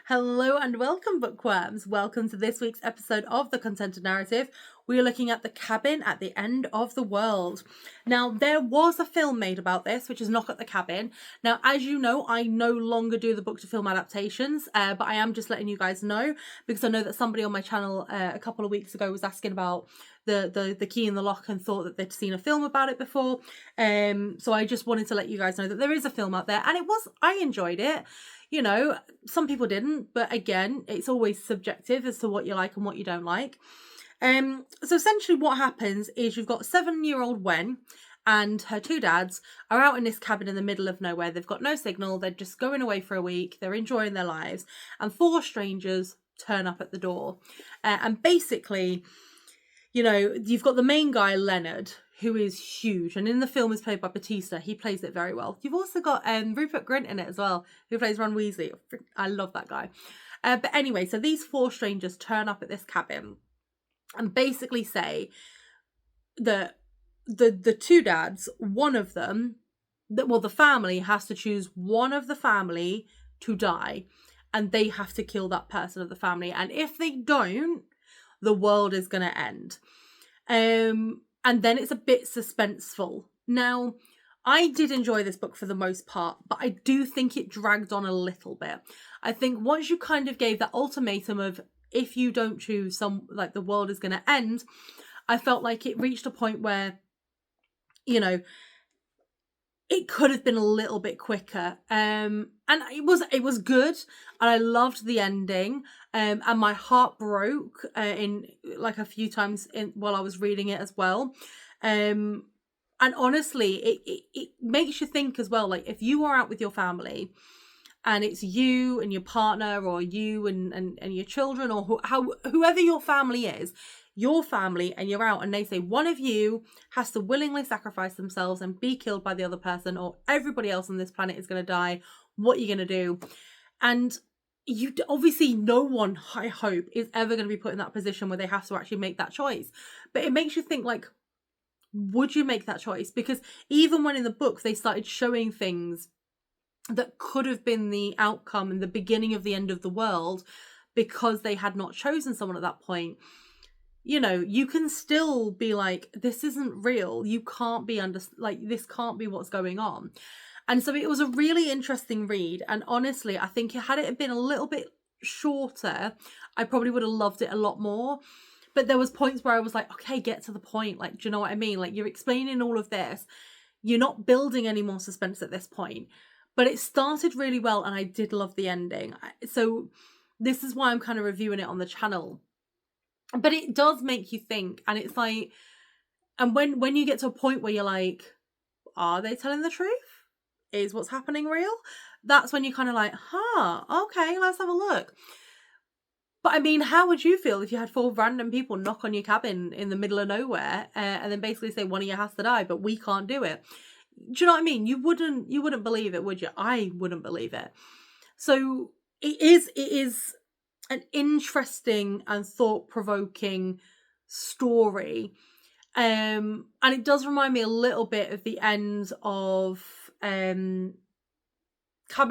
Hello and welcome, bookworms. Welcome to this week's episode of The Contented Narrative. We are looking at The Cabin at the End of the World. Now, there was a film made about this, which is Knock at the Cabin. Now, as you know, I no longer do the book to film adaptations, but I am just letting you guys know, because I know that somebody on my channel a couple of weeks ago was asking about the Key in the Lock and thought that they'd seen a film about it before. So I just wanted to let you guys know that there is a film out there, and I enjoyed it. You know, some people didn't, but again, it's always subjective as to what you like and what you don't like. So essentially what happens is you've got 7-year-old Wen and her two dads are out in this cabin in the middle of nowhere. They've got no signal. They're just going away for a week. They're enjoying their lives. And 4 strangers turn up at the door. And basically, you know, you've got the main guy, Leonard, who is huge, and in the film is played by Batista. He plays it very well. You've also got Rupert Grint in it as well, who plays Ron Weasley. I love that guy. But anyway, so these 4 strangers turn up at this cabin and basically say that the two dads, one of them, the family has to choose one of the family to die, and they have to kill that person of the family. And if they don't, the world is going to end. And then it's a bit suspenseful. Now, I did enjoy this book for the most part, but I do think it dragged on a little bit. I think once you kind of gave that ultimatum of if you don't choose the world is going to end, I felt like it reached a point where, you know, it could have been a little bit quicker. And it was good, and I loved the ending. And my heart broke in like a few times while I was reading it as well. And honestly, it makes you think as well, like if you are out with your family and it's you and your partner, or you and your children, or whoever your family is, your family, and you're out and they say one of you has to willingly sacrifice themselves and be killed by the other person, or everybody else on this planet is going to die, what are you going to do? And you obviously, no one, I hope, is ever going to be put in that position where they have to actually make that choice. But it makes you think, like, would you make that choice? Because even when in the book they started showing things that could have been the outcome and the beginning of the end of the world because they had not chosen someone at that point, you know, you can still be like, this isn't real. You can't be this can't be what's going on. And so it was a really interesting read. And honestly, I think had it been a little bit shorter, I probably would have loved it a lot more. But there was points where I was like, okay, get to the point. Like, do you know what I mean? Like, you're explaining all of this. You're not building any more suspense at this point. But it started really well, and I did love the ending. So this is why I'm kind of reviewing it on the channel. But it does make you think, and it's like, and when you get to a point where you're like, are they telling the truth? Is what's happening real? That's when you're kind of like, okay, let's have a look. But I mean, how would you feel if you had 4 random people knock on your cabin in the middle of nowhere and then basically say one of you has to die, but we can't do it? Do you know what I mean? You wouldn't believe it, would you? I wouldn't believe it. So it is an interesting and thought-provoking story. And it does remind me a little bit of the end of Cabin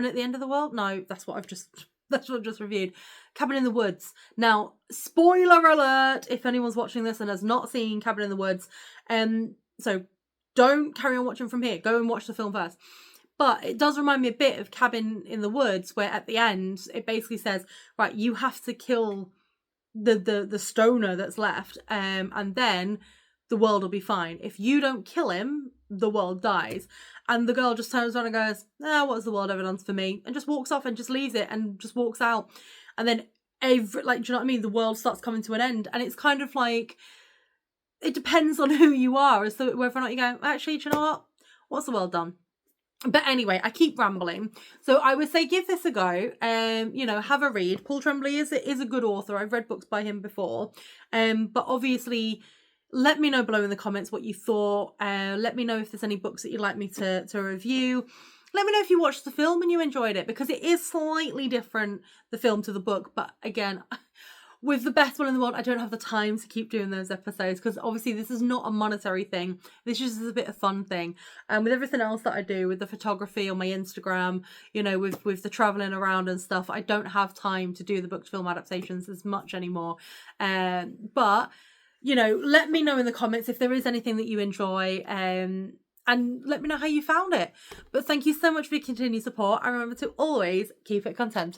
at the End of the World. No, that's what I've just reviewed. Cabin in the Woods. Now, spoiler alert if anyone's watching this and has not seen Cabin in the Woods. So don't carry on watching from here. Go and watch the film first. But it does remind me a bit of Cabin in the Woods, where at the end it basically says, right, you have to kill the stoner that's left, and then the world will be fine. If you don't kill him, the world dies. And the girl just turns around and goes, what has the world ever done for me? And just walks off and just leaves it and just walks out. And then do you know what I mean? The world starts coming to an end. And it's kind of like, it depends on who you are as to whether or not you go, actually, do you know what? What's the world done? But anyway, I keep rambling. So I would say give this a go. You know, have a read. Paul Tremblay is a good author. I've read books by him before. But obviously, let me know below in the comments what you thought. Let me know if there's any books that you'd like me to review. Let me know if you watched the film and you enjoyed it, because it is slightly different, the film to the book. But again, with the best will in the world, I don't have the time to keep doing those episodes because obviously this is not a monetary thing. This just is a bit of fun thing. And with everything else that I do, with the photography on my Instagram, you know, with the traveling around and stuff, I don't have time to do the book to film adaptations as much anymore. But you know, let me know in the comments if there is anything that you enjoy. And let me know how you found it. But thank you so much for your continued support. And remember to always keep it content.